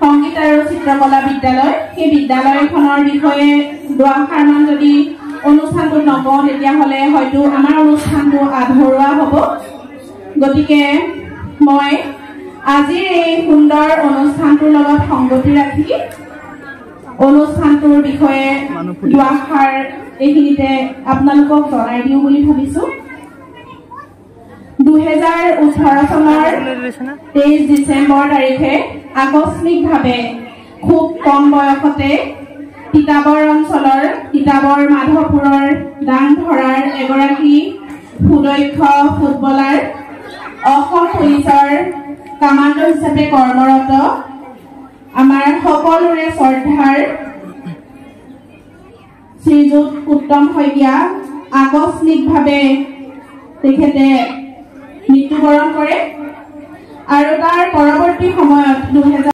সংগীত আৰু চিত্ৰকলা বিদ্যালয় সেই বিদ্যালয়খনৰ বিষয়ে দুআষাৰমান যদি অনুষ্ঠানটো নকওঁ তেতিয়াহ'লে হয়তো আমাৰ অনুষ্ঠানটো আধৰুৱা হ'ব। গতিকে মই আজিৰ এই সুন্দৰ অনুষ্ঠানটোৰ লগত সংগতি ৰাখি অনুষ্ঠানটোৰ বিষয়ে দুআষাৰ এইখিনিতে আপোনালোকক জনাই দিওঁ বুলি ভাবিছোঁ। 2018 চনৰ 23 ডিচেম্বৰ তাৰিখে আকস্মিকভাৱে খুব কম বয়সতে তিতাবৰ অঞ্চলৰ তিতাবৰ মাধৱপুৰৰ দাংধৰাৰ এগৰাকী সুদক্ষ ফুটবলাৰ অসম পুলিচৰ কামাণ্ডো হিচাপে কৰ্মৰত আমাৰ সকলোৰে শ্ৰদ্ধাৰ শ্ৰীযুত উত্তম শইকীয়া আকস্মিকভাৱে তেখেতে মৃত্যুবৰণ কৰে আৰু তাৰ পৰৱৰ্তী সময়ত